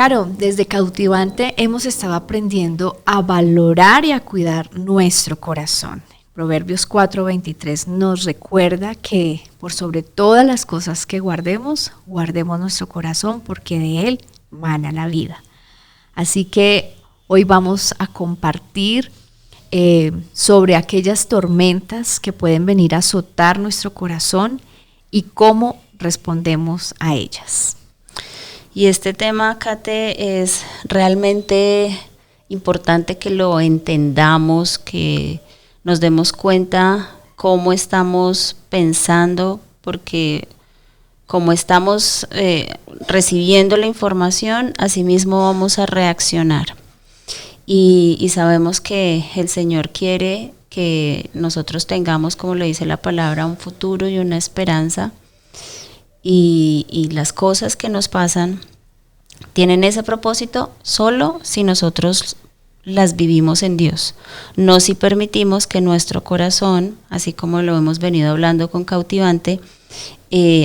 Caro, desde Cautivante hemos estado aprendiendo a valorar y a cuidar nuestro corazón. Proverbios 4:23 nos recuerda que por sobre todas las cosas que guardemos nuestro corazón porque de él mana la vida. Así que hoy vamos a compartir sobre aquellas tormentas que pueden venir a azotar nuestro corazón y cómo respondemos a ellas. Y este tema, Kate, es realmente importante que lo entendamos, que nos demos cuenta cómo estamos pensando, porque como estamos recibiendo la información, asimismo vamos a reaccionar. Y sabemos que el Señor quiere que nosotros tengamos, como le dice la palabra, un futuro y una esperanza. Y las cosas que nos pasan tienen ese propósito solo si nosotros las vivimos en Dios, no si permitimos que nuestro corazón, así como lo hemos venido hablando con Cautivante,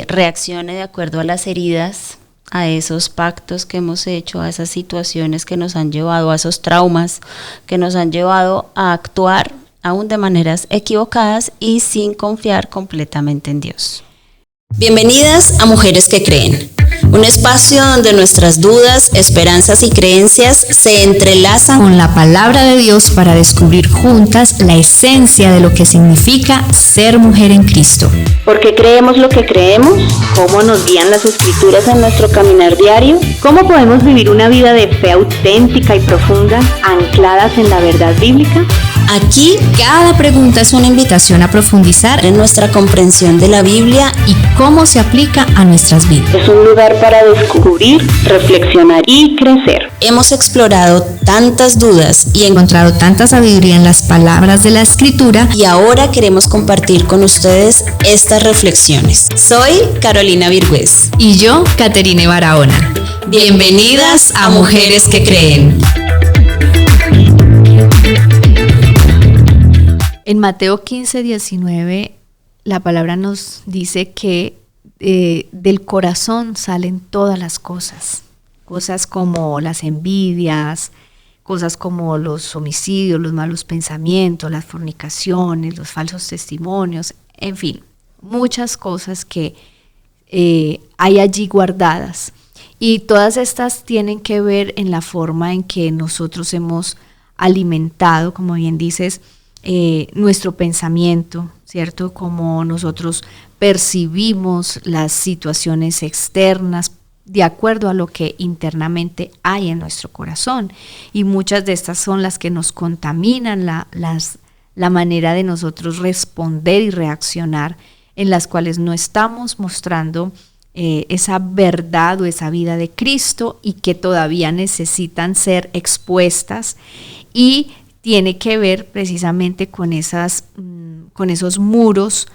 reaccione de acuerdo a las heridas, a esos pactos que hemos hecho, a esas situaciones que nos han llevado, a esos traumas que nos han llevado a actuar aún de maneras equivocadas y sin confiar completamente en Dios. Bienvenidas a Mujeres que Creen, un espacio donde nuestras dudas, esperanzas y creencias se entrelazan con la palabra de Dios para descubrir juntas la esencia de lo que significa ser mujer en Cristo. ¿Por qué creemos lo que creemos? ¿Cómo nos guían las Escrituras en nuestro caminar diario? ¿Cómo podemos vivir una vida de fe auténtica y profunda, ancladas en la verdad bíblica? Aquí, Cada pregunta es una invitación a profundizar en nuestra comprensión de la Biblia y cómo se aplica a nuestras vidas. Es un lugar para descubrir, reflexionar y crecer. hemos explorado tantas dudas y Encontrado tanta sabiduría en las palabras de la Escritura y ahora queremos compartir con ustedes estas reflexiones. Soy Carolina Virgüez. y yo, Caterine Barahona. Bienvenidas a Mujeres que Creen. En Mateo 15:19 la palabra nos dice que del corazón salen todas las cosas. Cosas como las envidias, cosas como los homicidios, los malos pensamientos, las fornicaciones, los falsos testimonios, en fin, muchas cosas que hay allí guardadas. Y todas estas tienen que ver en la forma en que nosotros hemos alimentado, como bien dices, nuestro pensamiento, ¿cierto? Como nosotros percibimos las situaciones externas de acuerdo a lo que internamente hay en nuestro corazón. Y muchas de estas son las que nos contaminan la manera de nosotros responder y reaccionar, en las cuales no estamos mostrando esa verdad o esa vida de Cristo y que todavía necesitan ser expuestas, y tiene que ver precisamente con esos muros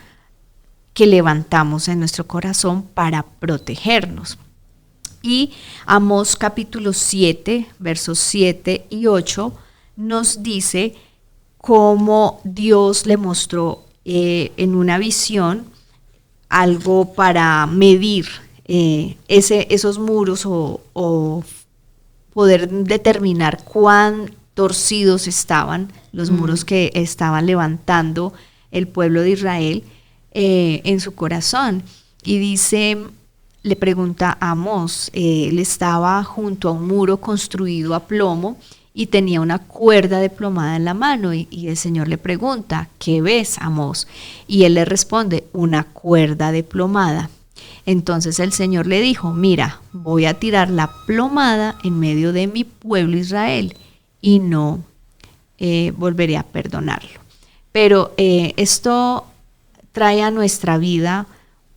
que levantamos en nuestro corazón para protegernos. Y Amós capítulo 7, versos 7 y 8 nos dice cómo Dios le mostró en una visión algo para medir esos muros o poder determinar cuán torcidos estaban los muros que estaban levantando el pueblo de Israel en su corazón. Y dice, le pregunta a Amós, él estaba junto a un muro construido a plomo y tenía una cuerda de plomada en la mano, y el Señor le pregunta, ¿qué ves, Amós? Y él le responde, una cuerda de plomada. Entonces el Señor le dijo, mira, voy a tirar la plomada en medio de mi pueblo Israel y no volveré a perdonarlo. Pero esto trae a nuestra vida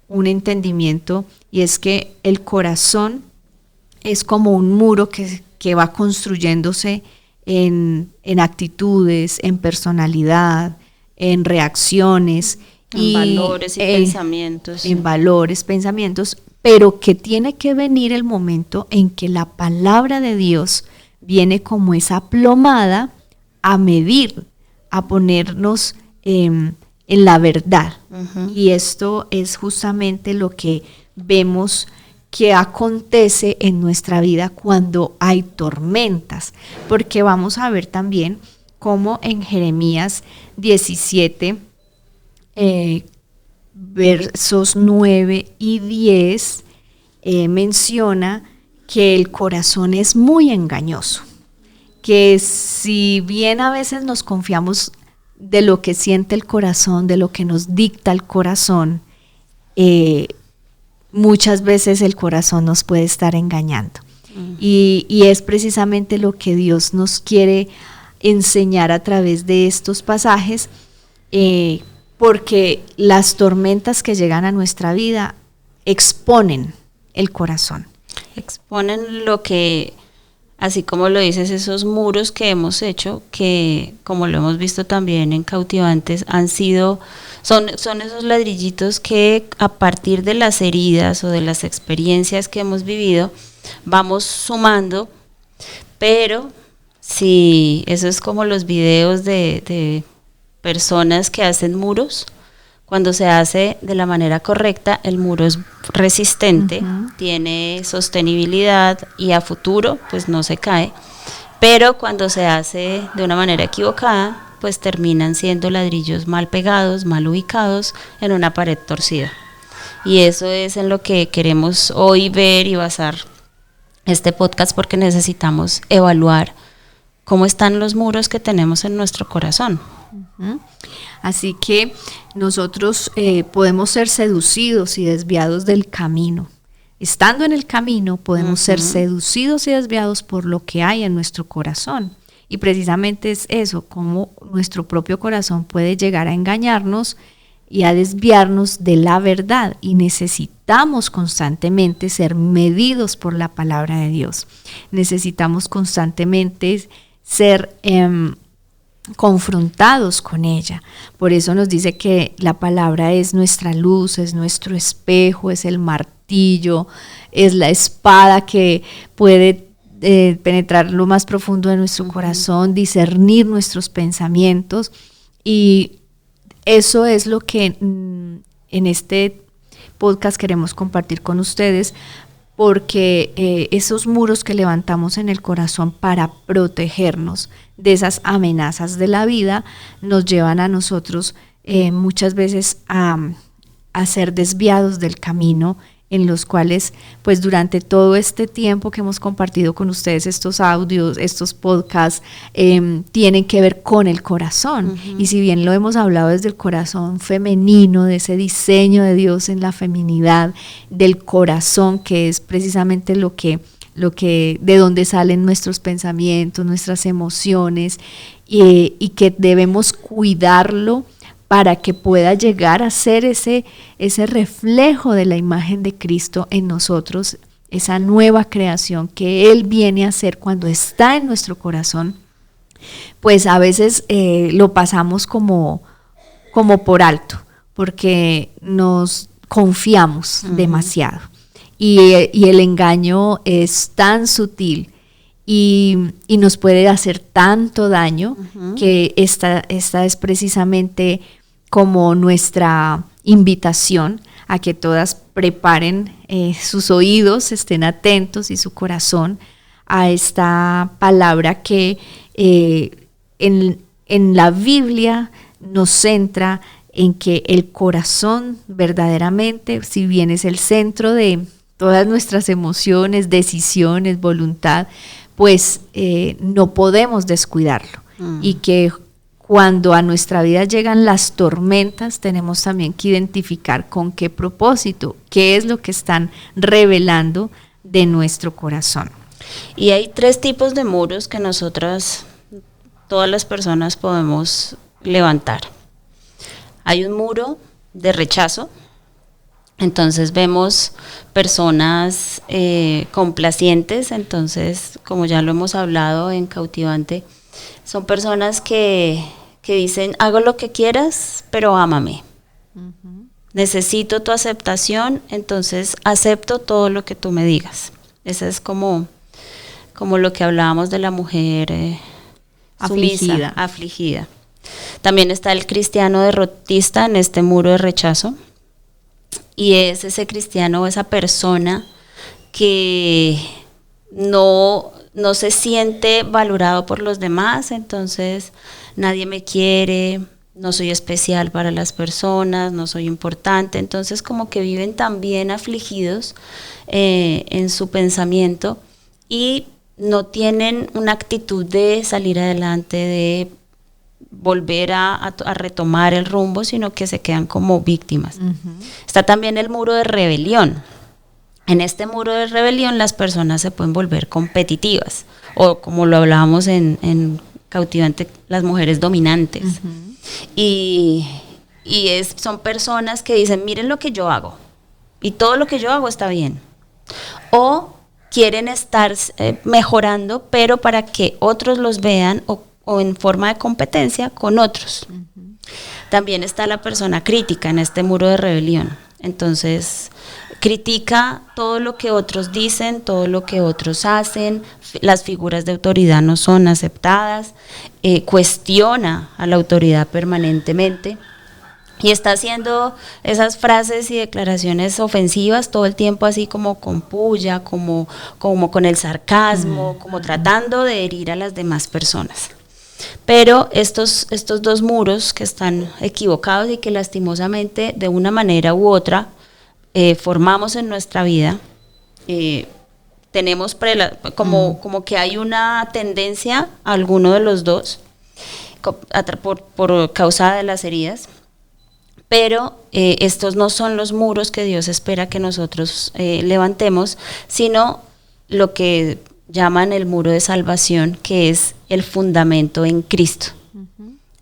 un entendimiento, y es que el corazón es como un muro que va construyéndose en actitudes, en personalidad, en reacciones, En valores y pensamientos. En valores, pensamientos, pero que tiene que venir el momento en que la palabra de Dios viene como esa plomada a medir, a ponernos en la verdad. Uh-huh. Y esto es justamente lo que vemos qué acontece en nuestra vida cuando hay tormentas, porque vamos a ver también cómo en Jeremías 17, versos 9 y 10, menciona que el corazón es muy engañoso, que si bien a veces nos confiamos de lo que siente el corazón, de lo que nos dicta el corazón, muchas veces el corazón nos puede estar engañando. Y es precisamente lo que Dios nos quiere enseñar a través de estos pasajes, porque las tormentas que llegan a nuestra vida exponen el corazón. Exponen lo que, así como lo dices, esos muros que hemos hecho, que como lo hemos visto también en Cautivantes, son esos ladrillitos que a partir de las heridas o de las experiencias que hemos vivido, vamos sumando, pero si eso es como los videos de personas que hacen muros. Cuando se hace de la manera correcta, el muro es resistente, tiene sostenibilidad y a futuro pues no se cae, pero cuando se hace de una manera equivocada, pues terminan siendo ladrillos mal pegados, mal ubicados en una pared torcida. Y eso es en lo que queremos hoy ver y basar este podcast, porque necesitamos evaluar cómo están los muros que tenemos en nuestro corazón. Así que nosotros podemos ser seducidos y desviados del camino. Estando en el camino podemos ser seducidos y desviados por lo que hay en nuestro corazón. Y precisamente es eso, cómo nuestro propio corazón puede llegar a engañarnos y a desviarnos de la verdad. Y necesitamos constantemente ser medidos por la palabra de Dios. Necesitamos constantemente ser confrontados con ella. Por eso nos dice que la palabra es nuestra luz, es nuestro espejo, es el martillo, es la espada que puede penetrar lo más profundo de nuestro corazón, discernir nuestros pensamientos, y eso es lo que en este podcast queremos compartir con ustedes, porque esos muros que levantamos en el corazón para protegernos de esas amenazas de la vida nos llevan a nosotros muchas veces a ser desviados del camino, en los cuales pues durante todo este tiempo que hemos compartido con ustedes estos audios, estos podcasts, tienen que ver con el corazón. Y si bien lo hemos hablado desde el corazón femenino, de ese diseño de Dios en la feminidad, del corazón, que es precisamente lo que de donde salen nuestros pensamientos, nuestras emociones, y que debemos cuidarlo para que pueda llegar a ser ese reflejo de la imagen de Cristo en nosotros, esa nueva creación que Él viene a hacer cuando está en nuestro corazón. Pues a veces lo pasamos como por alto, porque nos confiamos demasiado. Y el engaño es tan sutil y nos puede hacer tanto daño, que esta es precisamente como nuestra invitación a que todas preparen sus oídos, estén atentos, y su corazón a esta palabra que en la Biblia nos centra en que el corazón verdaderamente, si bien es el centro de todas nuestras emociones, decisiones, voluntad, pues no podemos descuidarlo. Y que cuando a nuestra vida llegan las tormentas, tenemos también que identificar con qué propósito, qué es lo que están revelando de nuestro corazón. Y hay 3 tipos de muros que nosotras, todas las personas, podemos levantar. Hay un muro de rechazo. Entonces vemos personas complacientes. Entonces, como ya lo hemos hablado en Cautivante, son personas que dicen: hago lo que quieras, pero ámame. Necesito tu aceptación, entonces acepto todo lo que tú me digas. Esa es como lo que hablábamos de la mujer sumisa, afligida. También está el cristiano derrotista en este muro de rechazo. Y es ese cristiano o esa persona que no se siente valorado por los demás, entonces nadie me quiere, no soy especial para las personas, no soy importante, entonces como que viven también afligidos en su pensamiento y no tienen una actitud de salir adelante, de volver a retomar el rumbo, sino que se quedan como víctimas. Está también el muro de rebelión. En este muro de rebelión las personas se pueden volver competitivas, o como lo hablábamos en Cautivante, las mujeres dominantes. Son personas que dicen, miren lo que yo hago, y todo lo que yo hago está bien. O quieren estar mejorando, pero para que otros los vean, o en forma de competencia con otros. También está la persona crítica en este muro de rebelión. Entonces, critica todo lo que otros dicen, todo lo que otros hacen, las figuras de autoridad no son aceptadas, cuestiona a la autoridad permanentemente y está haciendo esas frases y declaraciones ofensivas todo el tiempo, así como con puya, como con el sarcasmo, como tratando de herir a las demás personas. Pero estos dos muros que están equivocados y que lastimosamente de una manera u otra formamos en nuestra vida, tenemos como que hay una tendencia a alguno de los dos por causa de las heridas, pero estos no son los muros que Dios espera que nosotros levantemos, sino lo que llaman el muro de salvación, que es el fundamento en Cristo.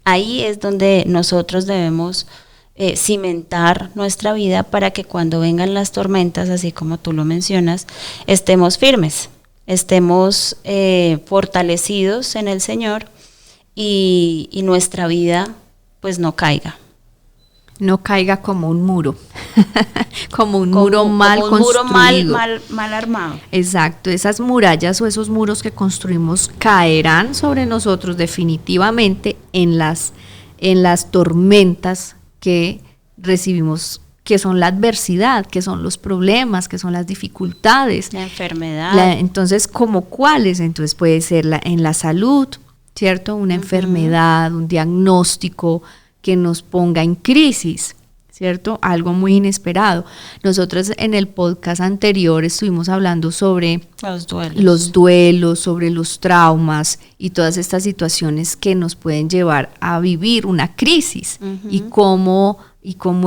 Ahí es donde nosotros debemos cimentar nuestra vida para que cuando vengan las tormentas, así como tú lo mencionas, estemos firmes, estemos fortalecidos en el Señor y nuestra vida pues no caiga. No caiga como un muro, como un muro mal construido. Mal armado. Exacto, esas murallas o esos muros que construimos caerán sobre nosotros definitivamente en las tormentas que recibimos, que son la adversidad, que son los problemas, que son las dificultades. La enfermedad. Entonces, ¿como cuáles? Entonces puede ser en la salud, ¿cierto? Una enfermedad, un diagnóstico que nos ponga en crisis, ¿cierto? Algo muy inesperado. Nosotros en el podcast anterior estuvimos hablando sobre los duelos, sobre los traumas y todas estas situaciones que nos pueden llevar a vivir una crisis y cómo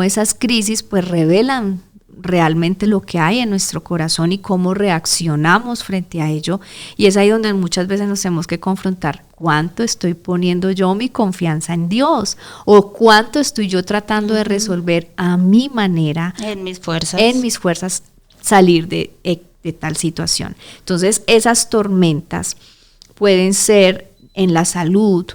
esas crisis pues revelan realmente lo que hay en nuestro corazón y cómo reaccionamos frente a ello, y es ahí donde muchas veces nos tenemos que confrontar: ¿cuánto estoy poniendo yo mi confianza en Dios? ¿O cuánto estoy yo tratando de resolver a mi manera, en mis fuerzas, salir de tal situación? Entonces esas pueden ser en la salud,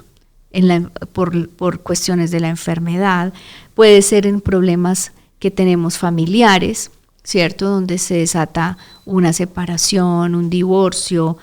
por cuestiones de la enfermedad, puede ser en problemas que tenemos familiares, ¿cierto? Donde se desata una separación, un divorcio,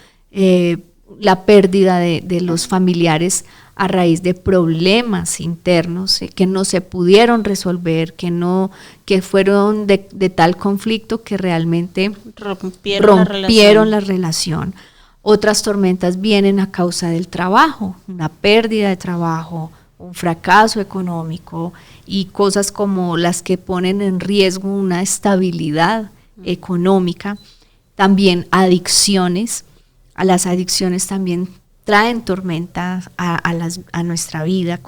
la pérdida de los familiares a raíz de problemas internos que no se pudieron resolver, que fueron de tal conflicto que realmente rompieron la relación. Otras tormentas vienen a causa del trabajo, una pérdida de trabajo, un fracaso económico y cosas como las que ponen en riesgo una estabilidad económica. También adicciones. A las adicciones también traen tormentas a nuestra vida,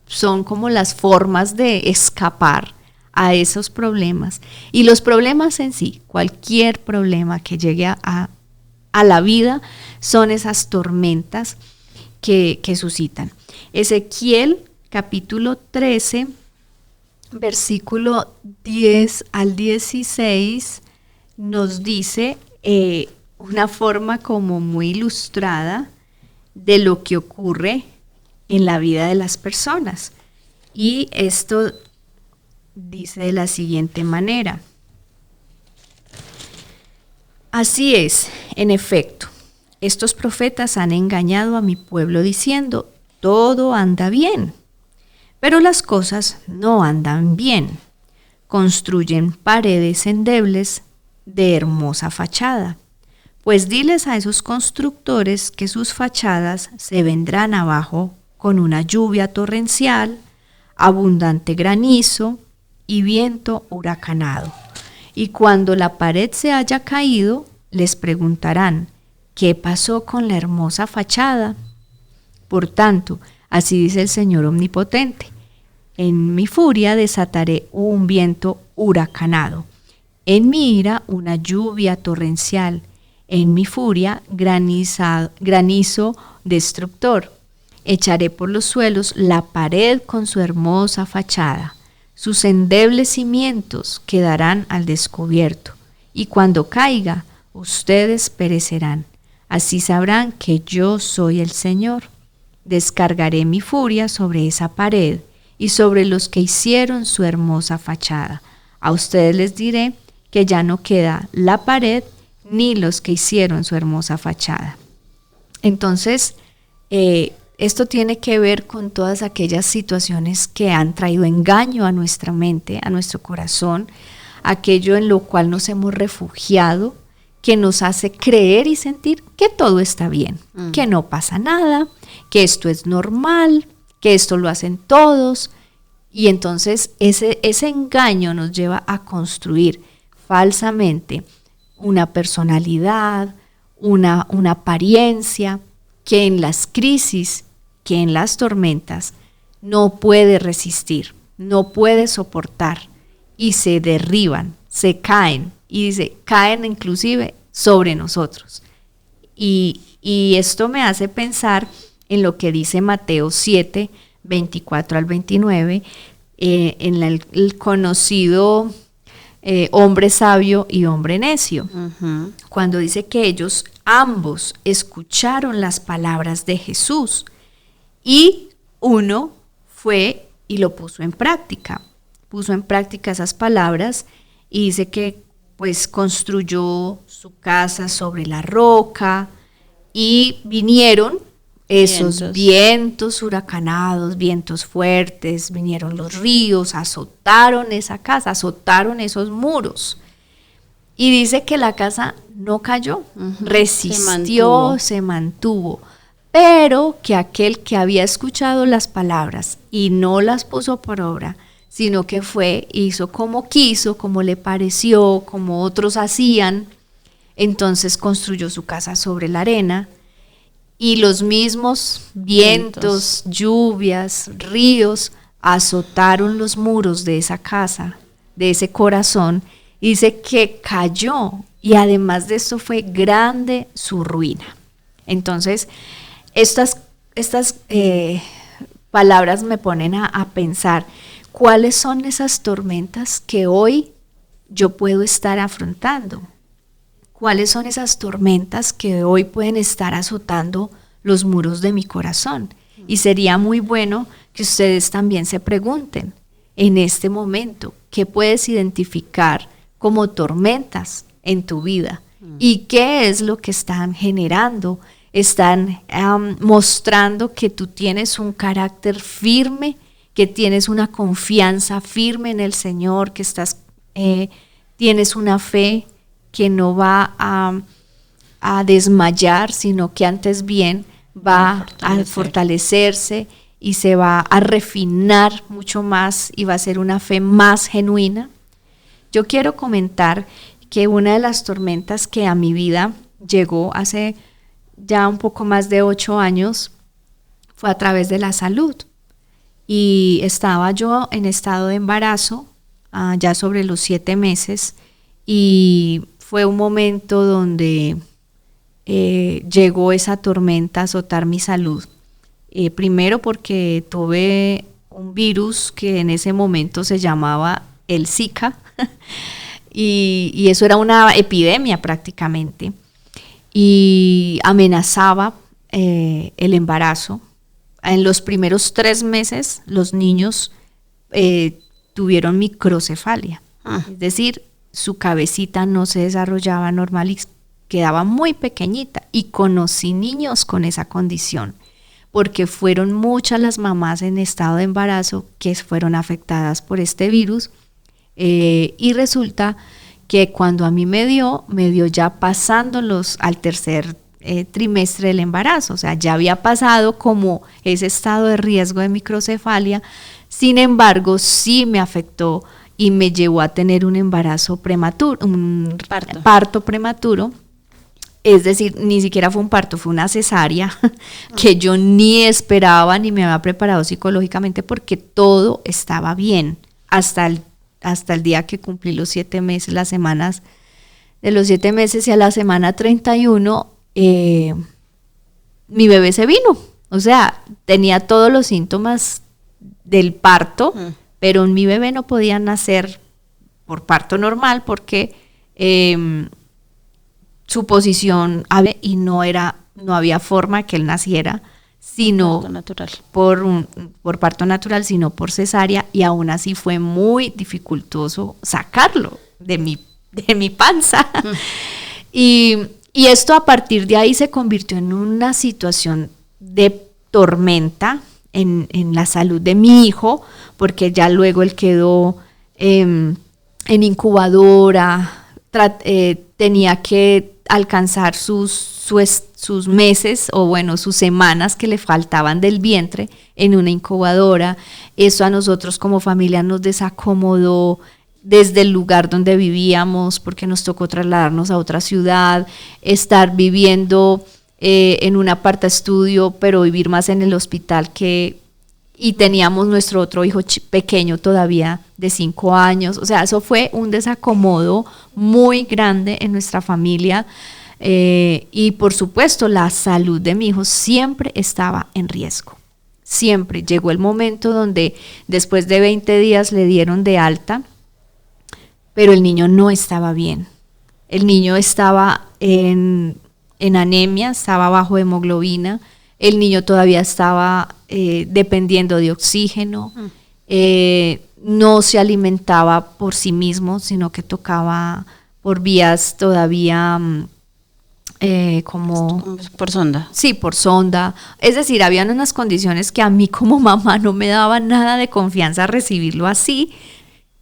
son como las formas de escapar a esos problemas. Y los problemas en sí, cualquier problema que llegue a la vida, son esas tormentas que suscitan. Ezequiel capítulo 13, versículo 10 al 16, nos dice una forma como muy ilustrada de lo que ocurre en la vida de las personas. Y esto dice de la siguiente manera: así es, en efecto, estos profetas han engañado a mi pueblo diciendo: todo anda bien, pero las cosas no andan bien. Construyen paredes endebles de hermosa fachada. Pues diles a esos constructores que sus fachadas se vendrán abajo con una lluvia torrencial, abundante granizo y viento huracanado. Y cuando la pared se haya caído, les preguntarán, ¿qué pasó con la hermosa fachada? Por tanto, así dice el Señor Omnipotente, en mi furia desataré un viento huracanado, en mi ira una lluvia torrencial, en mi furia granizo destructor. Echaré por los suelos la pared con su hermosa fachada. Sus endebles cimientos quedarán al descubierto, y cuando caiga, ustedes perecerán. Así sabrán que yo soy el Señor. Descargaré mi furia sobre esa pared y sobre los que hicieron su hermosa fachada. A ustedes les diré que ya no queda la pared ni los que hicieron su hermosa fachada. Entonces, esto tiene que ver con todas aquellas situaciones que han traído engaño a nuestra mente, a nuestro corazón, aquello en lo cual nos hemos refugiado, que nos hace creer y sentir que todo está bien, que no pasa nada, que esto es normal, que esto lo hacen todos. Y entonces ese engaño nos lleva a construir falsamente una personalidad, una apariencia que en las crisis, que en las tormentas no puede resistir, no puede soportar y se derriban, se caen y caen inclusive sobre nosotros. Y esto me hace pensar en lo que dice Mateo 7, 24 al 29, en el conocido hombre sabio y hombre necio, cuando dice que ellos ambos escucharon las palabras de Jesús y uno fue y lo puso en práctica esas palabras y dice que pues construyó su casa sobre la roca y vinieron esos vientos huracanados, vientos fuertes, vinieron los ríos, azotaron esa casa, azotaron esos muros. Y dice que la casa no cayó, resistió, se mantuvo, pero que aquel que había escuchado las palabras y no las puso por obra, sino que fue, hizo como quiso, como le pareció, como otros hacían, entonces construyó su casa sobre la arena. Y los mismos vientos, lluvias, ríos azotaron los muros de esa casa, de ese corazón, y dice que cayó y además de esto fue grande su ruina. Entonces, estas palabras me ponen a pensar cuáles son esas tormentas que hoy yo puedo estar afrontando. ¿Cuáles son esas tormentas que hoy pueden estar azotando los muros de mi corazón? Y sería muy bueno que ustedes también se pregunten en este momento, ¿qué puedes identificar como tormentas en tu vida? ¿Y qué es lo que están generando? Están mostrando que tú tienes un carácter firme, que tienes una confianza firme en el Señor, que tienes una fe que no va a desmayar, sino que antes bien va a fortalecerse y se va a refinar mucho más y va a ser una fe más genuina. Yo quiero comentar que una de las tormentas que a mi vida llegó hace ya un poco más de 8 años fue a través de la salud. Y estaba yo en estado de embarazo, ya sobre los 7 meses, y fue un momento donde llegó esa tormenta a azotar mi salud. Primero porque tuve un virus que en ese momento se llamaba el Zika y eso era una epidemia prácticamente y amenazaba el embarazo. En los primeros 3 meses los niños tuvieron microcefalia, es decir, su cabecita no se desarrollaba normal y quedaba muy pequeñita. Y conocí niños con esa condición, porque fueron muchas las mamás en estado de embarazo que fueron afectadas por este virus. Y resulta que cuando a mí me dio ya pasando al tercer trimestre del embarazo, o sea, ya había pasado como ese estado de riesgo de microcefalia. Sin embargo, sí me afectó y me llevó a tener un embarazo prematuro, un parto prematuro. Es decir, ni siquiera fue un parto, fue una cesárea que yo ni esperaba ni me había preparado psicológicamente, porque todo estaba bien hasta el día que cumplí los 7 meses, las semanas de los 7 meses, y a la semana 31 mi bebé se vino. O sea, tenía todos los síntomas del parto, pero mi bebé no podía nacer por parto normal porque su posición y no había forma que él naciera sino por parto natural, sino por cesárea, y aún así fue muy dificultoso sacarlo de mi panza. Y esto, a partir de ahí, se convirtió en una situación de tormenta en la salud de mi hijo, porque ya luego él quedó en incubadora, tenía que alcanzar sus meses, o bueno, sus semanas que le faltaban del vientre en una incubadora. Eso a nosotros como familia nos desacomodó desde el lugar donde vivíamos, porque nos tocó trasladarnos a otra ciudad, estar viviendo en un apartaestudio, pero vivir más en el hospital y teníamos nuestro otro hijo pequeño todavía de 5 años. O sea, eso fue un desacomodo muy grande en nuestra familia, y por supuesto la salud de mi hijo siempre estaba en riesgo. Siempre llegó el momento donde después de 20 días le dieron de alta, pero el niño no estaba bien. El niño estaba en anemia, estaba bajo hemoglobina. El niño todavía estaba dependiendo de oxígeno, no se alimentaba por sí mismo, sino que tocaba por vías todavía como... Por sonda. Sí, por sonda. Es decir, habían unas condiciones que a mí como mamá no me daban nada de confianza recibirlo así,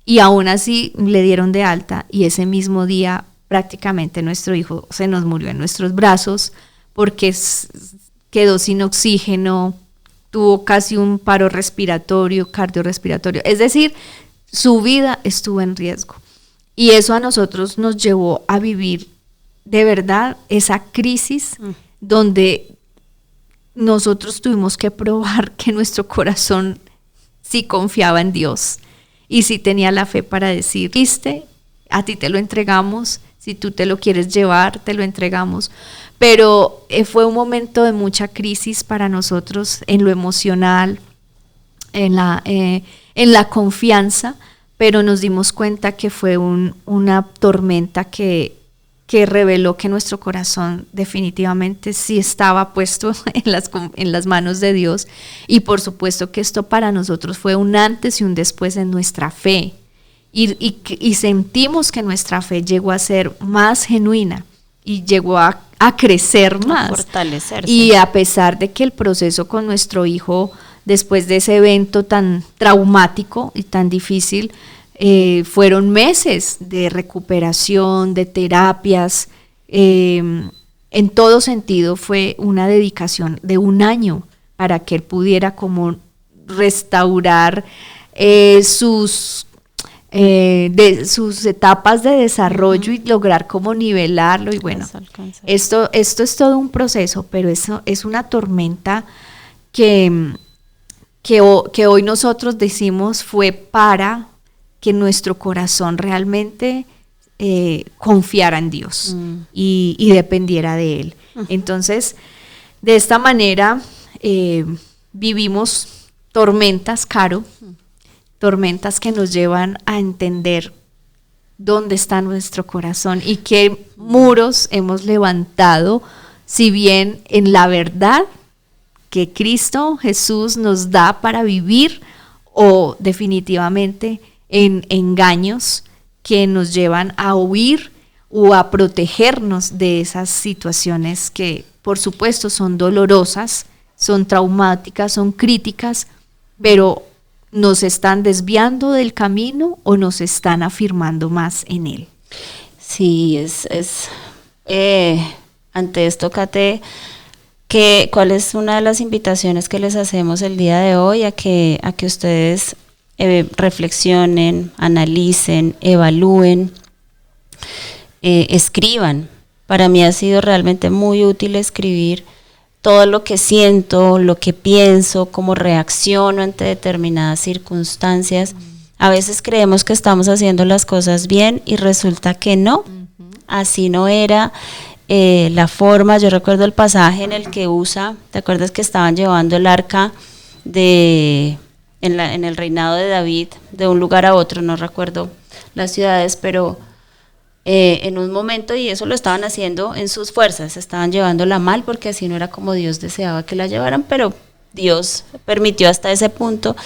y aún así le dieron de alta, y ese mismo día prácticamente nuestro hijo se nos murió en nuestros brazos, porque quedó sin oxígeno, tuvo casi un paro respiratorio, cardiorrespiratorio, es decir, su vida estuvo en riesgo. Y eso a nosotros nos llevó a vivir de verdad esa crisis donde nosotros tuvimos que probar que nuestro corazón sí confiaba en Dios y sí tenía la fe para decir: ¿viste? A ti te lo entregamos, si tú te lo quieres llevar, te lo entregamos. Pero fue un momento de mucha crisis para nosotros en lo emocional, en la confianza, pero nos dimos cuenta que fue una tormenta que reveló que nuestro corazón definitivamente sí estaba puesto en las manos de Dios, y por supuesto que esto para nosotros fue un antes y un después en nuestra fe, y sentimos que nuestra fe llegó a ser más genuina y llegó a crecer más, a fortalecerse. Y a pesar de que el proceso con nuestro hijo después de ese evento tan traumático y tan difícil, fueron meses de recuperación, de terapias, en todo sentido fue una dedicación de 1 año para que él pudiera como restaurar sus etapas de desarrollo y lograr como nivelarlo. Y bueno, esto es todo un proceso, pero eso es una tormenta que hoy nosotros decimos fue para que nuestro corazón realmente confiara en Dios y dependiera de Él. Entonces, de esta manera vivimos tormentas, Caro, tormentas que nos llevan a entender dónde está nuestro corazón y qué muros hemos levantado, si bien en la verdad que Cristo Jesús nos da para vivir, o definitivamente en engaños que nos llevan a huir o a protegernos de esas situaciones que por supuesto son dolorosas, son traumáticas, son críticas, pero nos están desviando del camino o nos están afirmando más en él. Sí, ante esto, Kate, ¿cuál es una de las invitaciones que les hacemos el día de hoy a que ustedes reflexionen, analicen, evalúen, escriban? Para mí ha sido realmente muy útil escribir todo lo que siento, lo que pienso, cómo reacciono ante determinadas circunstancias. A veces creemos que estamos haciendo las cosas bien y resulta que no, así no era la forma. Yo recuerdo el pasaje en el que ¿te acuerdas que estaban llevando el arca en el reinado de David de un lugar a otro? No recuerdo las ciudades, pero en un momento, y eso lo estaban haciendo en sus fuerzas, estaban llevándola mal porque así no era como Dios deseaba que la llevaran, pero Dios permitió hasta ese punto,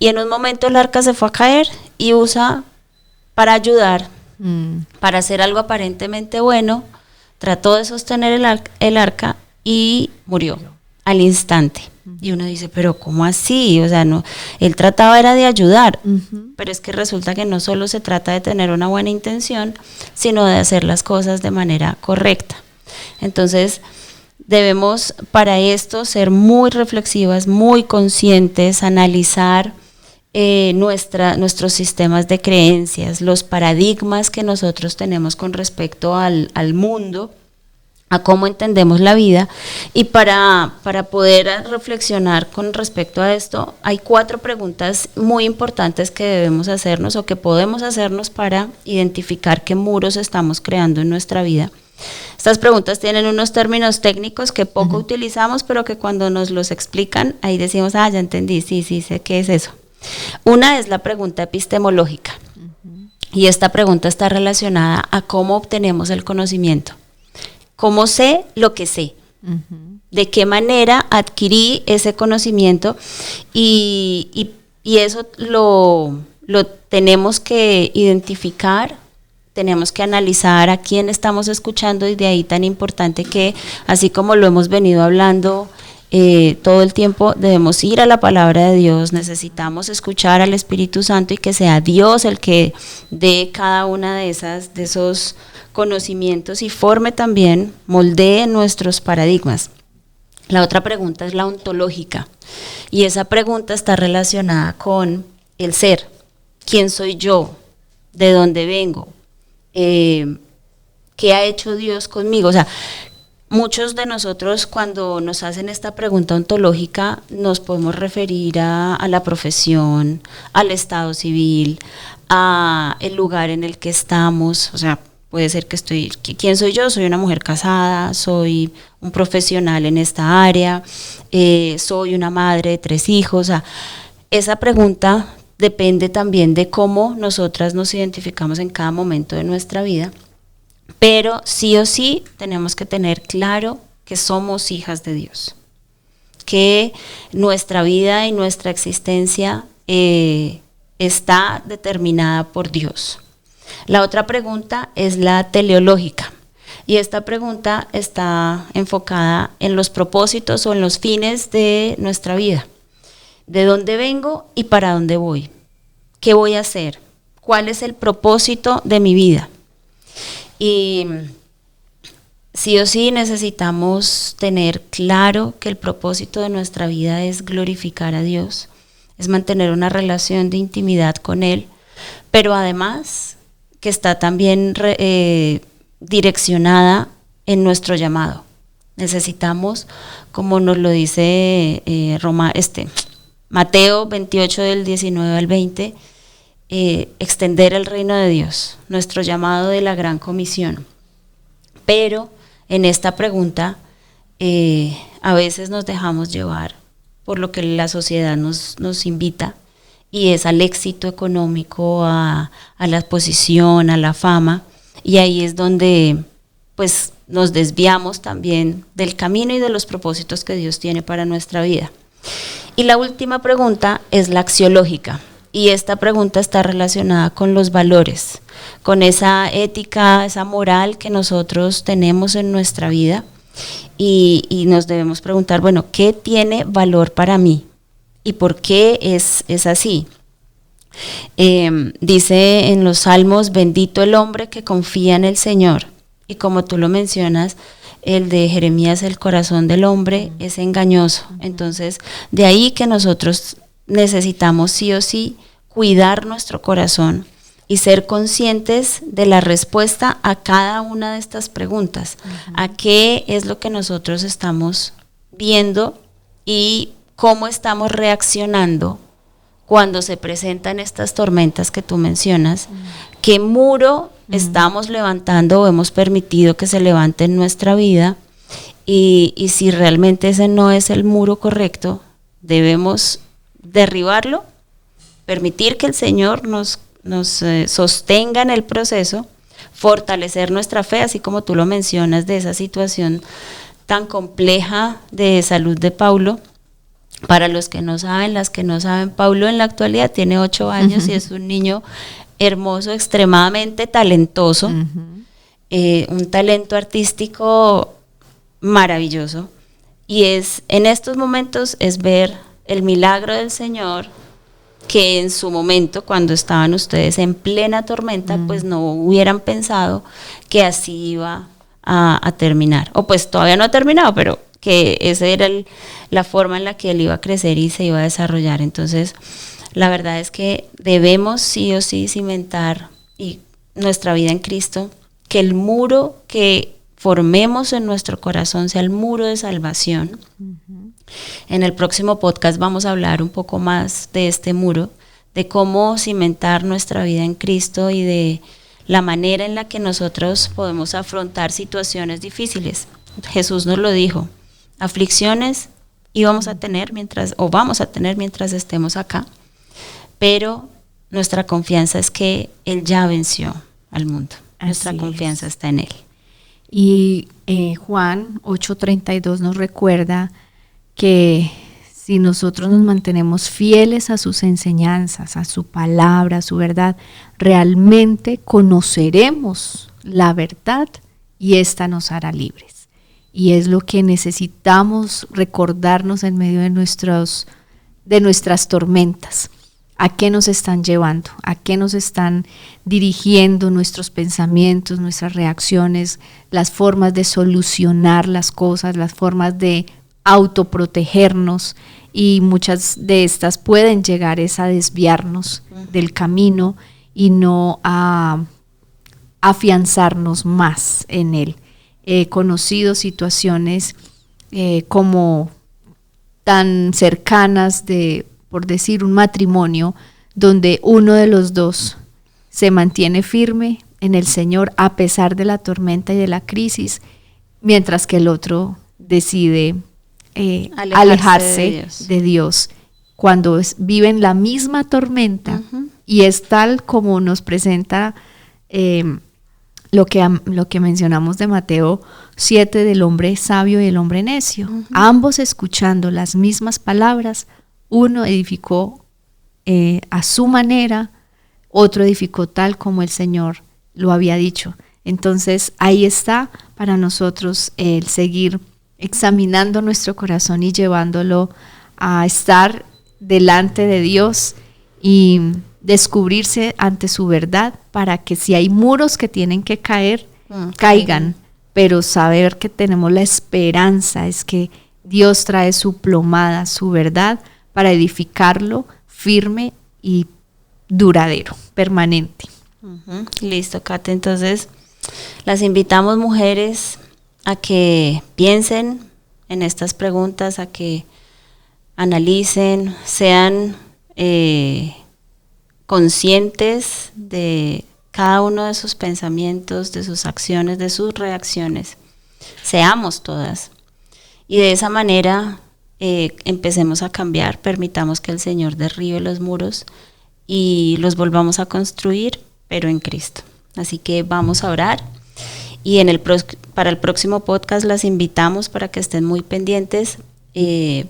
y en un momento el arca se fue a caer y Usa, para ayudar, para hacer algo aparentemente bueno, trató de sostener el arca y murió al instante. Y uno dice, pero ¿cómo así? O sea, no, él trataba era de ayudar, pero es que resulta que no solo se trata de tener una buena intención, sino de hacer las cosas de manera correcta. Entonces, debemos para esto ser muy reflexivas, muy conscientes, analizar nuestros sistemas de creencias, los paradigmas que nosotros tenemos con respecto al mundo, a cómo entendemos la vida. Y para poder reflexionar con respecto a esto, hay 4 preguntas muy importantes que debemos hacernos o que podemos hacernos para identificar qué muros estamos creando en nuestra vida. Estas preguntas tienen unos términos técnicos que poco utilizamos, pero que cuando nos los explican, ahí decimos, ya entendí, sí, sé qué es eso. Una es la pregunta epistemológica, y esta pregunta está relacionada a cómo obtenemos el conocimiento. ¿Cómo sé lo que sé? ¿De qué manera adquirí ese conocimiento? Y eso lo tenemos que identificar, tenemos que analizar a quién estamos escuchando, y de ahí tan importante que, así como lo hemos venido hablando todo el tiempo, debemos ir a la palabra de Dios, necesitamos escuchar al Espíritu Santo y que sea Dios el que dé cada una de esos conocimientos y forme también, moldee nuestros paradigmas. La otra pregunta es la ontológica, y esa pregunta está relacionada con el ser. ¿Quién soy yo? ¿De dónde vengo? ¿Qué ha hecho Dios conmigo? O sea, muchos de nosotros cuando nos hacen esta pregunta ontológica nos podemos referir a la profesión, al estado civil, a el lugar en el que estamos. O sea, puede ser que ¿quién soy yo? Soy una mujer casada, soy un profesional en esta área, soy una madre de 3 hijos. O sea, esa pregunta depende también de cómo nosotras nos identificamos en cada momento de nuestra vida, pero sí o sí tenemos que tener claro que somos hijas de Dios, que nuestra vida y nuestra existencia está determinada por Dios. La otra pregunta es la teleológica, y esta pregunta está enfocada en los propósitos o en los fines de nuestra vida. ¿De dónde vengo y para dónde voy? ¿Qué voy a hacer? ¿Cuál es el propósito de mi vida? Y sí o sí necesitamos tener claro que el propósito de nuestra vida es glorificar a Dios, es mantener una relación de intimidad con Él, pero además que está también direccionada en nuestro llamado. Necesitamos, como nos lo dice Mateo 28 del 19 al 20, extender el reino de Dios, nuestro llamado de la gran comisión. Pero en esta pregunta a veces nos dejamos llevar por lo que la sociedad nos invita, y es al éxito económico, a la posición, a la fama, y ahí es donde pues nos desviamos también del camino y de los propósitos que Dios tiene para nuestra vida. Y la última pregunta es la axiológica, y esta pregunta está relacionada con los valores, con esa ética, esa moral que nosotros tenemos en nuestra vida, y nos debemos preguntar, ¿qué tiene valor para mí? ¿Y por qué es así? Dice en los Salmos, bendito el hombre que confía en el Señor. Y como tú lo mencionas, el de Jeremías, el corazón del hombre es engañoso. Entonces, de ahí que nosotros necesitamos sí o sí cuidar nuestro corazón y ser conscientes de la respuesta a cada una de estas preguntas. ¿A qué es lo que nosotros estamos viendo y cómo estamos reaccionando cuando se presentan estas tormentas que tú mencionas? ¿Qué muro estamos levantando o hemos permitido que se levante en nuestra vida? Y si realmente ese no es el muro correcto, debemos derribarlo, permitir que el Señor nos sostenga en el proceso, fortalecer nuestra fe, así como tú lo mencionas, de esa situación tan compleja de salud de Paulo. Para los que no saben, las que no saben, Paulo en la actualidad tiene 8 años y es un niño hermoso, extremadamente talentoso, un talento artístico maravilloso. Y en estos momentos es ver el milagro del Señor, que en su momento, cuando estaban ustedes en plena tormenta, pues no hubieran pensado que así iba a terminar. O pues todavía no ha terminado, pero que esa era la forma en la que él iba a crecer y se iba a desarrollar. Entonces, la verdad es que debemos sí o sí cimentar nuestra vida en Cristo, que el muro que formemos en nuestro corazón sea el muro de salvación. En el próximo podcast vamos a hablar un poco más de este muro, de cómo cimentar nuestra vida en Cristo y de la manera en la que nosotros podemos afrontar situaciones difíciles. Jesús nos lo dijo, aflicciones vamos a tener mientras estemos acá, pero nuestra confianza es que Él ya venció al mundo. Nuestra confianza está en Él. Y Juan 8:32 nos recuerda que si nosotros nos mantenemos fieles a sus enseñanzas, a su palabra, a su verdad, realmente conoceremos la verdad y ésta nos hará libres. Y es lo que necesitamos recordarnos en medio de nuestras tormentas. ¿A qué nos están llevando? ¿A qué nos están dirigiendo nuestros pensamientos, nuestras reacciones, las formas de solucionar las cosas, las formas de autoprotegernos? Y muchas de estas pueden llegar a desviarnos del camino y no a afianzarnos más en él. He conocido situaciones como tan cercanas por decir, un matrimonio donde uno de los dos se mantiene firme en el Señor a pesar de la tormenta y de la crisis, mientras que el otro decide alejarse de Dios cuando viven la misma tormenta. Y es tal como nos presenta lo que mencionamos de Mateo 7 del hombre sabio y el hombre necio. Ambos escuchando las mismas palabras, uno edificó a su manera, otro edificó tal como el Señor lo había dicho. Entonces ahí está para nosotros el seguir examinando nuestro corazón y llevándolo a estar delante de Dios y descubrirse ante su verdad, para que si hay muros que tienen que caer, caigan, pero saber que tenemos la esperanza, es que Dios trae su plomada, su verdad, para edificarlo firme y duradero, permanente. Listo, Kate. Entonces, las invitamos, mujeres, a que piensen en estas preguntas, a que analicen, sean conscientes de cada uno de sus pensamientos, de sus acciones, de sus reacciones. Seamos todas. Y de esa manera empecemos a cambiar, permitamos que el Señor derribe los muros y los volvamos a construir, pero en Cristo. Así que vamos a orar y para el próximo podcast las invitamos para que estén muy pendientes,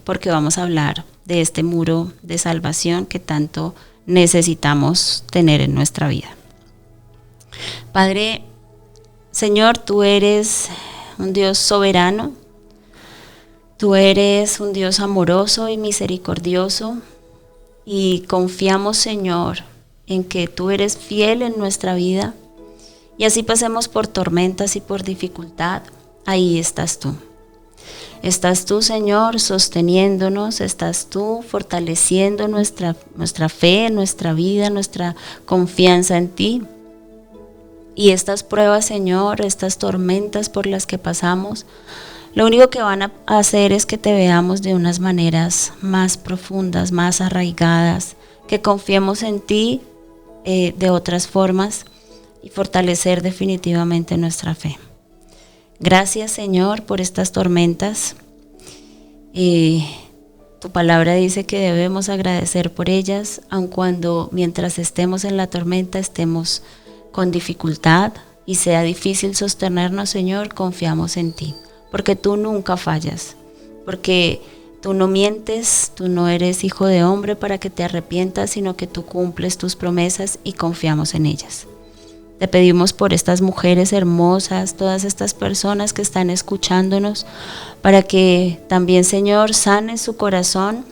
porque vamos a hablar de este muro de salvación que tanto necesitamos tener en nuestra vida. Padre, Señor, tú eres un Dios soberano. Tú eres un Dios amoroso y misericordioso, y confiamos, Señor, en que tú eres fiel en nuestra vida. Y así pasemos por tormentas y por dificultad, ahí estás tú. Estás tú, Señor, sosteniéndonos, estás tú fortaleciendo nuestra fe, nuestra vida, nuestra confianza en ti. Y estas pruebas, Señor, estas tormentas por las que pasamos, lo único que van a hacer es que te veamos de unas maneras más profundas, más arraigadas, que confiemos en ti de otras formas y fortalecer definitivamente nuestra fe. Gracias, Señor, por estas tormentas. Tu palabra dice que debemos agradecer por ellas, aun cuando mientras estemos en la tormenta estemos con dificultad y sea difícil sostenernos, Señor, confiamos en ti, porque tú nunca fallas, porque tú no mientes, tú no eres hijo de hombre para que te arrepientas, sino que tú cumples tus promesas y confiamos en ellas. Te pedimos por estas mujeres hermosas, todas estas personas que están escuchándonos, para que también, Señor, sanes su corazón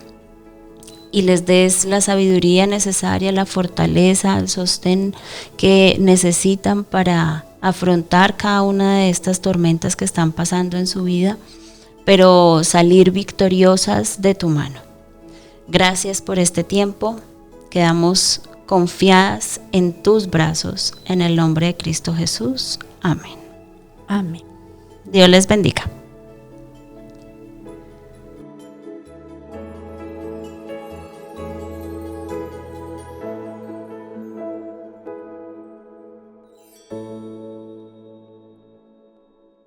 y les des la sabiduría necesaria, la fortaleza, el sostén que necesitan para afrontar cada una de estas tormentas que están pasando en su vida, pero salir victoriosas de tu mano. Gracias por este tiempo, quedamos confiadas en tus brazos, en el nombre de Cristo Jesús. Amén. Amén. Dios les bendiga.